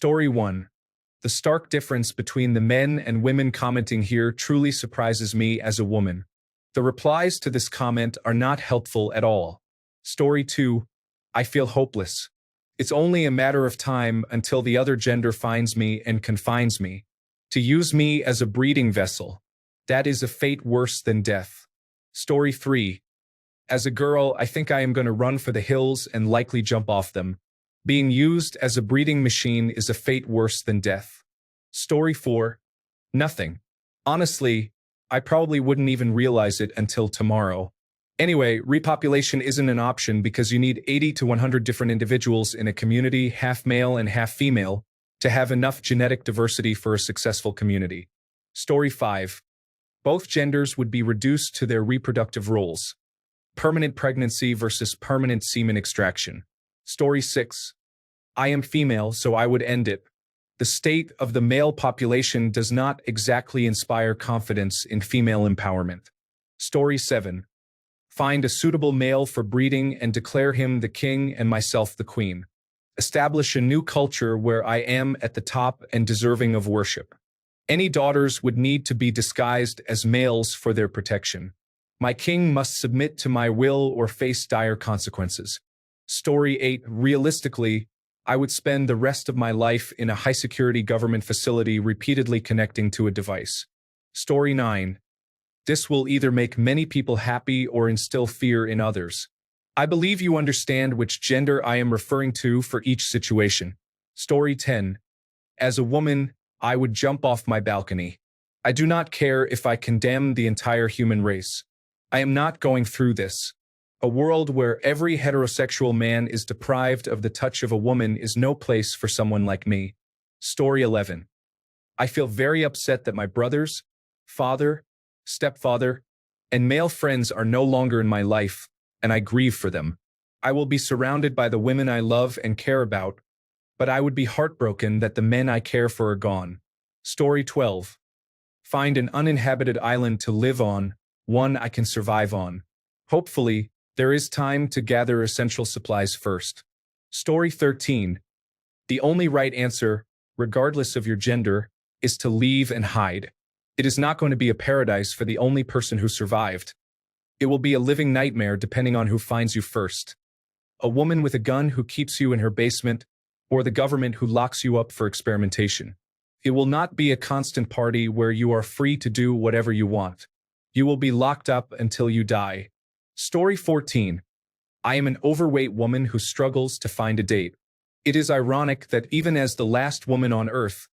Story 1. The stark difference between the men and women commenting here truly surprises me as a woman. The replies to this comment are not helpful at all. Story 2. I feel hopeless. It's only a matter of time until the other gender finds me and confines me. To use me as a breeding vessel. That is a fate worse than death. Story 3. As a girl, I think I am going to run for the hills and likely jump off them. Being used as a breeding machine is a fate worse than death. Story 4. Nothing. Honestly, I probably wouldn't even realize it until tomorrow. Anyway, repopulation isn't an option because you need 80 to 100 different individuals in a community, half male and half female, to have enough genetic diversity for a successful community. Story 5. Both genders would be reduced to their reproductive roles. Permanent pregnancy versus permanent semen extraction. Story 6. I am female, so I would end it. The state of the male population does not exactly inspire confidence in female empowerment. Story 7. Find a suitable male for breeding and declare him the king and myself the queen. Establish a new culture where I am at the top and deserving of worship. Any daughters would need to be disguised as males for their protection. My king must submit to my will or face dire consequences. Story 8. Realistically, I would spend the rest of my life in a high-security government facility repeatedly connecting to a device. Story 9. This will either make many people happy or instill fear in others. I believe you understand which gender I am referring to for each situation. Story 10. As a woman, I would jump off my balcony. I do not care if I condemn the entire human race. I am not going through this. A world where every heterosexual man is deprived of the touch of a woman is no place for someone like me. Story 11. I feel very upset that my brothers, father, stepfather, and male friends are no longer in my life, and I grieve for them. I will be surrounded by the women I love and care about, but I would be heartbroken that the men I care for are gone. Story 12. Find an uninhabited island to live on, one I can survive on. Hopefully, there is time to gather essential supplies first. Story 13. The only right answer, regardless of your gender, is to leave and hide. It is not going to be a paradise for the only person who survived. It will be a living nightmare depending on who finds you first. A woman with a gun who keeps you in her basement, or the government who locks you up for experimentation. It will not be a constant party where you are free to do whatever you want. You will be locked up until you die. Story 14. I am an overweight woman who struggles to find a date. It is ironic that even as the last woman on Earth,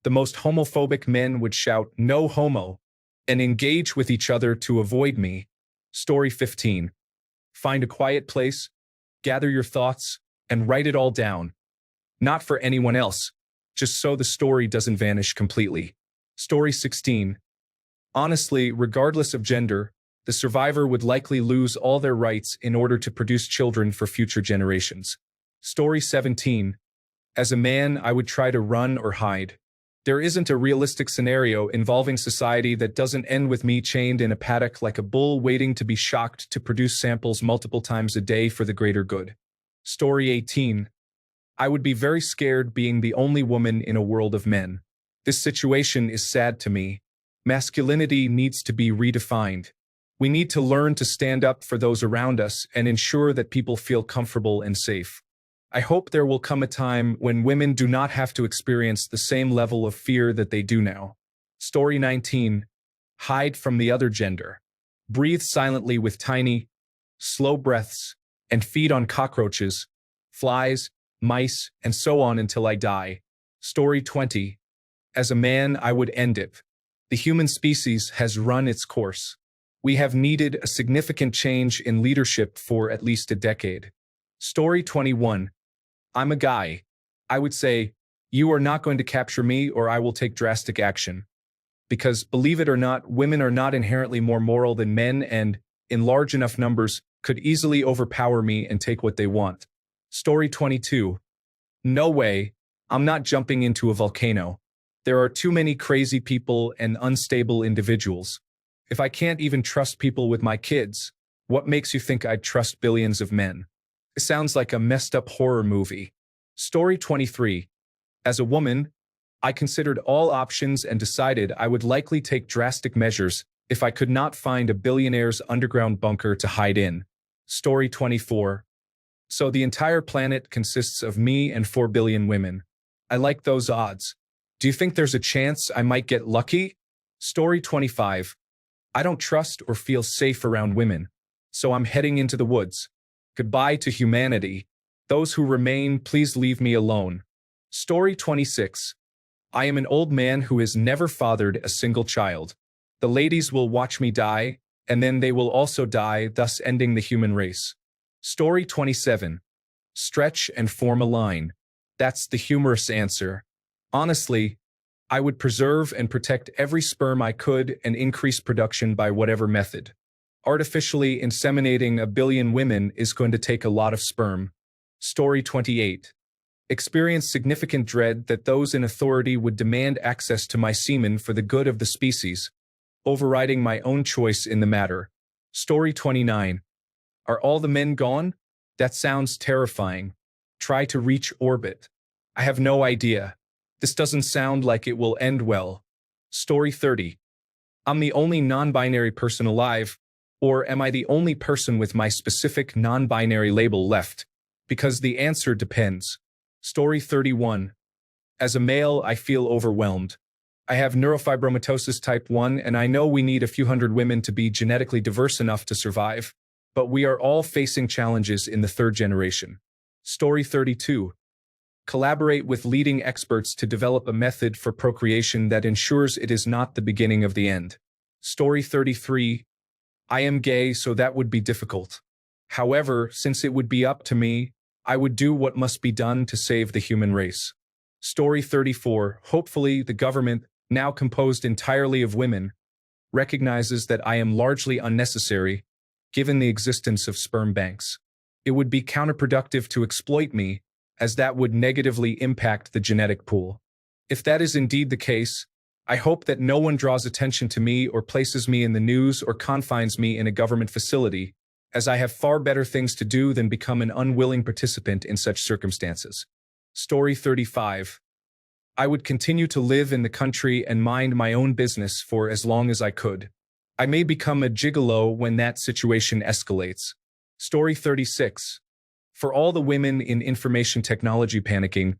the most homophobic men would shout, "No homo," and engage with each other to avoid me. Story 15. Find a quiet place, gather your thoughts, and write it all down. Not for anyone else, just so the story doesn't vanish completely. Story 16. Honestly, regardless of gender, the survivor would likely lose all their rights in order to produce children for future generations. Story 17. As a man, I would try to run or hide. There isn't a realistic scenario involving society that doesn't end with me chained in a paddock like a bull waiting to be shocked to produce samples multiple times a day for the greater good. Story 18. I would be very scared being the only woman in a world of men. This situation is sad to me. Masculinity needs to be redefined. We need to learn to stand up for those around us and ensure that people feel comfortable and safe. I hope there will come a time when women do not have to experience the same level of fear that they do now. Story 19. Hide from the other gender. Breathe silently with tiny, slow breaths, and feed on cockroaches, flies, mice, and so on until I die. Story 20. As a man, I would end it. The human species has run its course. We have needed a significant change in leadership for at least a decade. Story 21. I'm a guy. I would say, you are not going to capture me or I will take drastic action. Because, believe it or not, women are not inherently more moral than men and, in large enough numbers, could easily overpower me and take what they want. Story 22. No way. I'm not jumping into a volcano. There are too many crazy people and unstable individuals. If I can't even trust people with my kids, what makes you think I'd trust billions of men? It sounds like a messed up horror movie. Story 23. As a woman, I considered all options and decided I would likely take drastic measures if I could not find a billionaire's underground bunker to hide in. Story 24. So the entire planet consists of me and 4 billion women. I like those odds. Do you think there's a chance I might get lucky? Story 25. I don't trust or feel safe around women, so I'm heading into the woods. Goodbye to humanity. Those who remain, please leave me alone. Story 26. I am an old man who has never fathered a single child. The ladies will watch me die, and then they will also die, thus ending the human race. Story 27. Stretch and form a line. That's the humorous answer. Honestly, I would preserve and protect every sperm I could and increase production by whatever method. Artificially inseminating a billion women is going to take a lot of sperm. Story 28. Experience significant dread that those in authority would demand access to my semen for the good of the species, overriding my own choice in the matter. Story 29. Are all the men gone? That sounds terrifying. Try to reach orbit. I have no idea. This doesn't sound like it will end well. Story 30. I'm the only non-binary person alive, or am I the only person with my specific non-binary label left? Because the answer depends. Story 31. As a male, I feel overwhelmed. I have neurofibromatosis type 1, and I know we need a few hundred women to be genetically diverse enough to survive, but we are all facing challenges in the third generation. Story 32. Collaborate with leading experts to develop a method for procreation that ensures it is not the beginning of the end. Story 33. I am gay, so that would be difficult. However, since it would be up to me, I would do what must be done to save the human race. Story 34. Hopefully, the government, now composed entirely of women, recognizes that I am largely unnecessary, given the existence of sperm banks. It would be counterproductive to exploit me, as that would negatively impact the genetic pool. If that is indeed the case, I hope that no one draws attention to me or places me in the news or confines me in a government facility, as I have far better things to do than become an unwilling participant in such circumstances. Story 35. I would continue to live in the country and mind my own business for as long as I could. I may become a gigolo when that situation escalates. Story 36. For all the women in information technology panicking,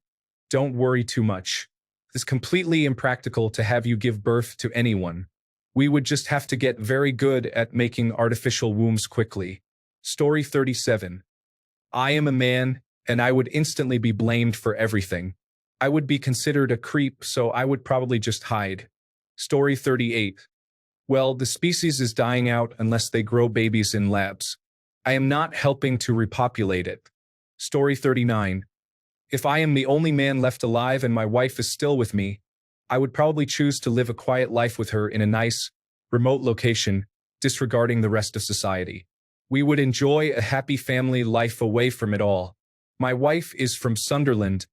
don't worry too much. It's completely impractical to have you give birth to anyone. We would just have to get very good at making artificial wombs quickly. Story 37. I am a man, and I would instantly be blamed for everything. I would be considered a creep, so I would probably just hide. Story 38. Well, the species is dying out unless they grow babies in labs. I am not helping to repopulate it. Story 39. If I am the only man left alive and my wife is still with me, I would probably choose to live a quiet life with her in a nice, remote location, disregarding the rest of society. We would enjoy a happy family life away from it all. My wife is from Sunderland,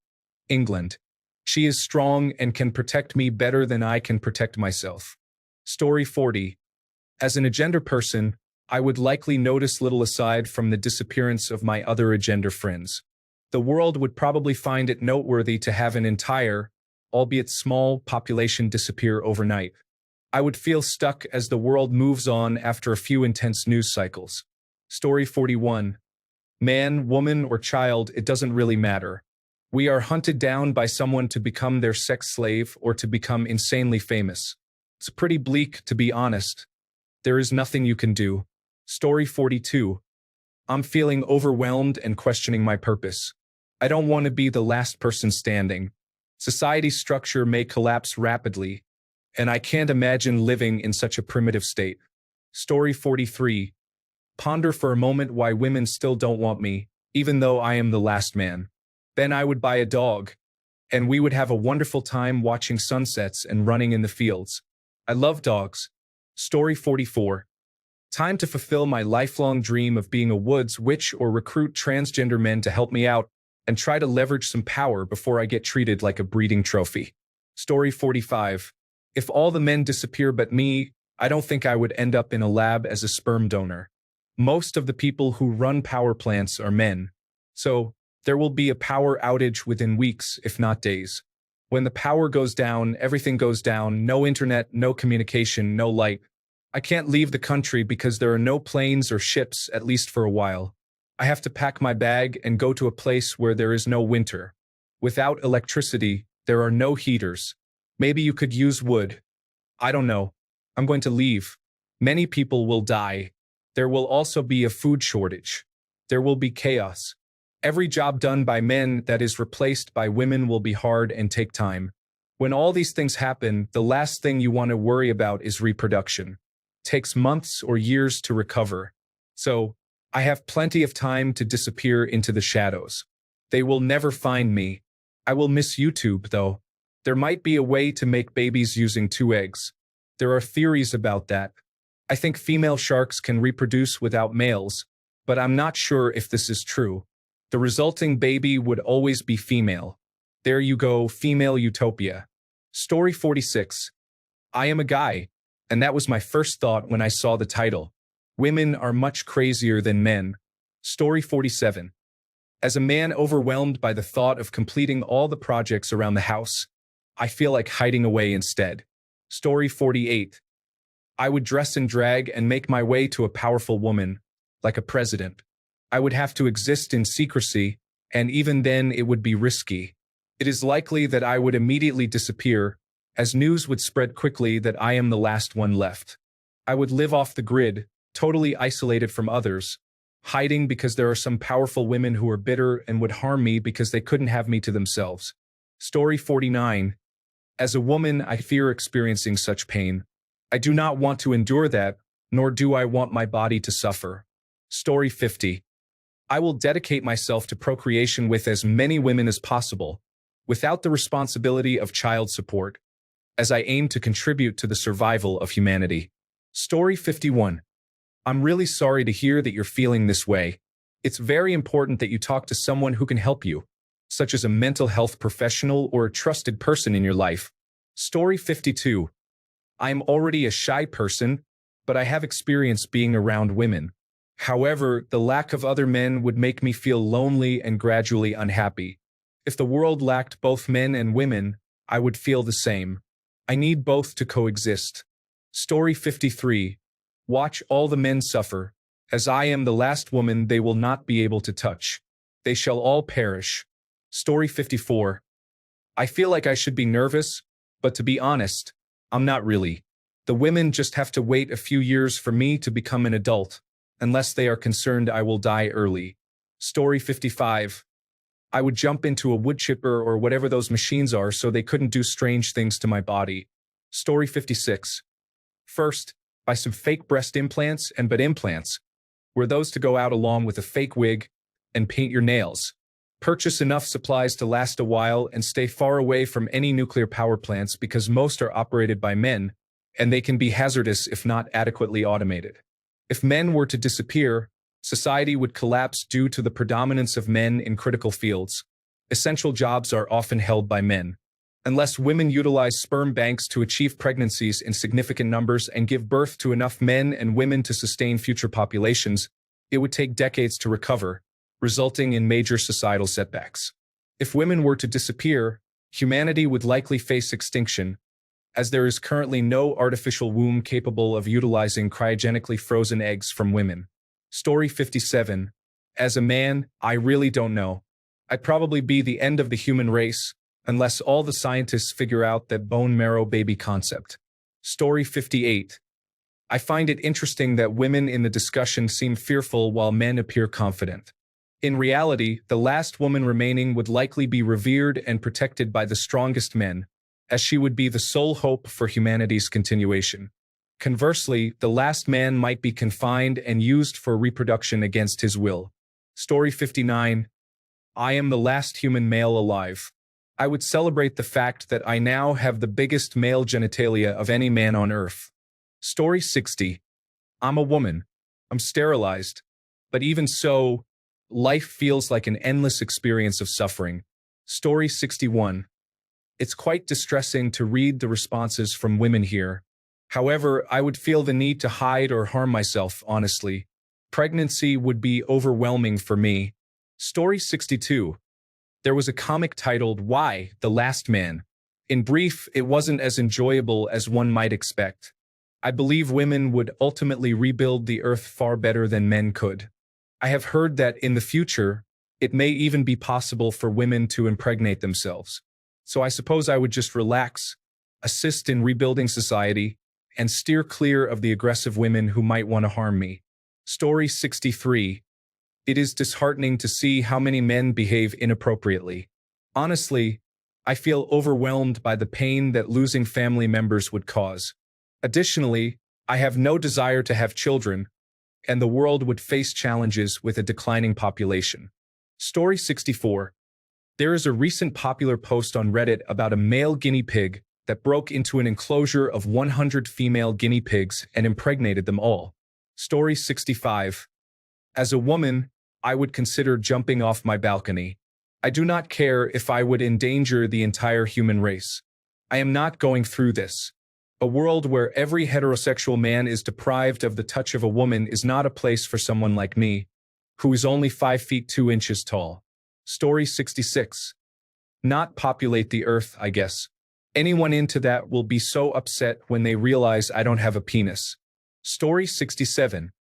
England. She is strong and can protect me better than I can protect myself. Story 40. As an agender person, I would likely notice little aside from the disappearance of my other agender friends. The world would probably find it noteworthy to have an entire, albeit small, population disappear overnight. I would feel stuck as the world moves on after a few intense news cycles. Story 41. Man, woman, or child, it doesn't really matter. We are hunted down by someone to become their sex slave or to become insanely famous. It's pretty bleak, to be honest. There is nothing you can do. Story 42. I'm feeling overwhelmed and questioning my purpose. I don't want to be the last person standing. Society's structure may collapse rapidly, and I can't imagine living in such a primitive state. Story 43. Ponder for a moment why women still don't want me, even though I am the last man. Then I would buy a dog, and we would have a wonderful time watching sunsets and running in the fields. I love dogs. Story 44. Time to fulfill my lifelong dream of being a woods witch or recruit transgender men to help me out and try to leverage some power before I get treated like a breeding trophy. Story 45. If all the men disappear but me, I don't think I would end up in a lab as a sperm donor. Most of the people who run power plants are men, so there will be a power outage within weeks, if not days. When the power goes down, everything goes down. No internet, no communication, no light. I can't leave the country because there are no planes or ships, at least for a while. I have to pack my bag and go to a place where there is no winter. Without electricity, there are no heaters. Maybe you could use wood. I don't know. I'm going to leave. Many people will die. There will also be a food shortage. There will be chaos. Every job done by men that is replaced by women will be hard and take time. When all these things happen, the last thing you want to worry about is reproduction. Takes months or years to recover. So, I have plenty of time to disappear into the shadows. They will never find me. I will miss YouTube, though. There might be a way to make babies using 2 eggs. There are theories about that. I think female sharks can reproduce without males, but I'm not sure if this is true. The resulting baby would always be female. There you go, female utopia. Story 46. I am a guy, and that was my first thought when I saw the title. Women are much crazier than men. Story 47. As a man overwhelmed by the thought of completing all the projects around the house, I feel like hiding away instead. Story 48. I would dress in drag and make my way to a powerful woman, like a president. I would have to exist in secrecy, and even then it would be risky. It is likely that I would immediately disappear, as news would spread quickly that I am the last one left. I would live off the grid, totally isolated from others, hiding because there are some powerful women who are bitter and would harm me because they couldn't have me to themselves. Story 49. As a woman, I fear experiencing such pain. I do not want to endure that, nor do I want my body to suffer. Story 50. I will dedicate myself to procreation with as many women as possible, without the responsibility of child support, as I aim to contribute to the survival of humanity. Story 51. I'm really sorry to hear that you're feeling this way. It's very important that you talk to someone who can help you, such as a mental health professional or a trusted person in your life. Story 52. I am already a shy person, but I have experience being around women. However, the lack of other men would make me feel lonely and gradually unhappy. If the world lacked both men and women, I would feel the same. I need both to coexist. Story 53. Watch all the men suffer. As I am the last woman they will not be able to touch. They shall all perish. Story 54. I feel like I should be nervous, but to be honest, I'm not really. The women just have to wait a few years for me to become an adult. Unless they are concerned I will die early. Story 55. I would jump into a wood chipper or whatever those machines are so they couldn't do strange things to my body. Story 56. First, buy some fake breast implants and butt implants. Were those to go out along with a fake wig and paint your nails. Purchase enough supplies to last a while and stay far away from any nuclear power plants because most are operated by men, and they can be hazardous if not adequately automated. If men were to disappear, society would collapse due to the predominance of men in critical fields. Essential jobs are often held by men. Unless women utilize sperm banks to achieve pregnancies in significant numbers and give birth to enough men and women to sustain future populations, it would take decades to recover, resulting in major societal setbacks. If women were to disappear, humanity would likely face extinction, as there is currently no artificial womb capable of utilizing cryogenically frozen eggs from women. Story 57. As a man, I really don't know. I'd probably be the end of the human race, unless all the scientists figure out that bone marrow baby concept. Story 58. I find it interesting that women in the discussion seem fearful while men appear confident. In reality, the last woman remaining would likely be revered and protected by the strongest men, as she would be the sole hope for humanity's continuation. Conversely, the last man might be confined and used for reproduction against his will. Story 59. I am the last human male alive. I would celebrate the fact that I now have the biggest male genitalia of any man on earth. Story 60. I'm a woman. I'm sterilized. But even so, life feels like an endless experience of suffering. Story 61. It's quite distressing to read the responses from women here. However, I would feel the need to hide or harm myself, honestly. Pregnancy would be overwhelming for me. Story 62. There was a comic titled, Why, the Last Man, In brief, it wasn't as enjoyable as one might expect. I believe women would ultimately rebuild the earth far better than men could. I have heard that in the future, it may even be possible for women to impregnate themselves. So I suppose I would just relax, assist in rebuilding society, and steer clear of the aggressive women who might want to harm me. Story 63. It is disheartening to see how many men behave inappropriately. Honestly, I feel overwhelmed by the pain that losing family members would cause. Additionally, I have no desire to have children, and the world would face challenges with a declining population. Story 64. There is a recent popular post on Reddit about a male guinea pig that broke into an enclosure of 100 female guinea pigs and impregnated them all. Story 65. As a woman, I would consider jumping off my balcony. I do not care if I would endanger the entire human race. I am not going through this. A world where every heterosexual man is deprived of the touch of a woman is not a place for someone like me, who is only 5 feet 2 inches tall. Story 66. Not populate the earth, I guess. Anyone into that will be so upset when they realize I don't have a penis. Story 67.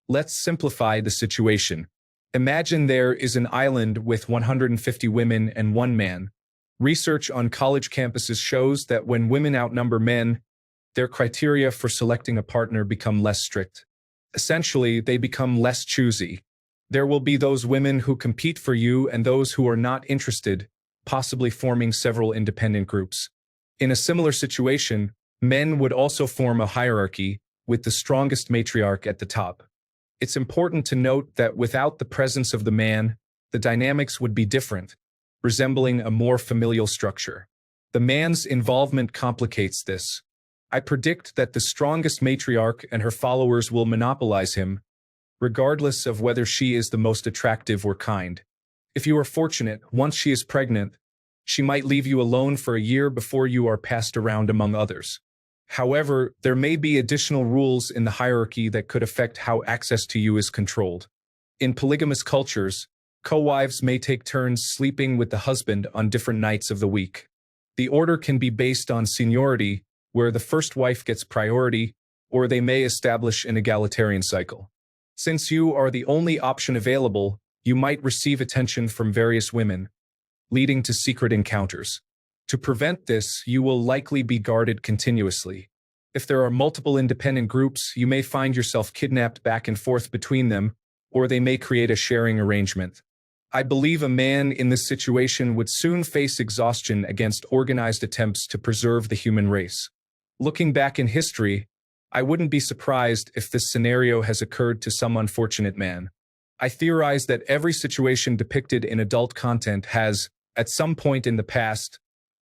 Let's simplify the situation. Imagine there is an island with 150 women and 1 man. Research on college campuses shows that when women outnumber men, their criteria for selecting a partner become less strict. Essentially, they become less choosy. There will be those women who compete for you and those who are not interested, possibly forming several independent groups. In a similar situation, men would also form a hierarchy, with the strongest matriarch at the top. It's important to note that without the presence of the man, the dynamics would be different, resembling a more familial structure. The man's involvement complicates this. I predict that the strongest matriarch and her followers will monopolize him, regardless of whether she is the most attractive or kind. If you are fortunate, once she is pregnant, she might leave you alone for a year before you are passed around among others. However, there may be additional rules in the hierarchy that could affect how access to you is controlled. In polygamous cultures, co-wives may take turns sleeping with the husband on different nights of the week. The order can be based on seniority, where the first wife gets priority, or they may establish an egalitarian cycle. Since you are the only option available, you might receive attention from various women, leading to secret encounters. To prevent this, you will likely be guarded continuously. If there are multiple independent groups, you may find yourself kidnapped back and forth between them, or they may create a sharing arrangement. I believe a man in this situation would soon face exhaustion against organized attempts to preserve the human race. Looking back in history, I wouldn't be surprised if this scenario has occurred to some unfortunate man. I theorize that every situation depicted in adult content has, at some point in the past,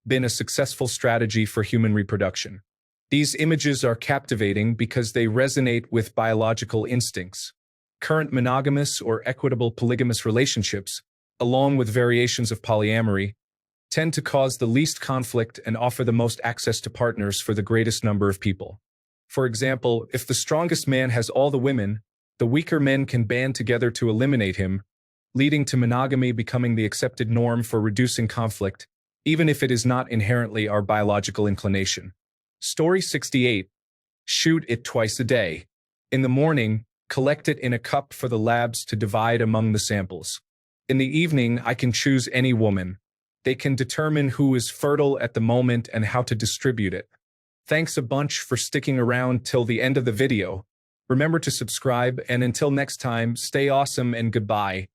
been a successful strategy for human reproduction. These images are captivating because they resonate with biological instincts. Current monogamous or equitable polygamous relationships, along with variations of polyamory, tend to cause the least conflict and offer the most access to partners for the greatest number of people. For example, if the strongest man has all the women, the weaker men can band together to eliminate him, leading to monogamy becoming the accepted norm for reducing conflict, even if it is not inherently our biological inclination. Story 68. Shoot it twice a day. In the morning, collect it in a cup for the labs to divide among the samples. In the evening, I can choose any woman. They can determine who is fertile at the moment and how to distribute it. Thanks a bunch for sticking around till the end of the video. Remember to subscribe, and until next time, stay awesome and goodbye.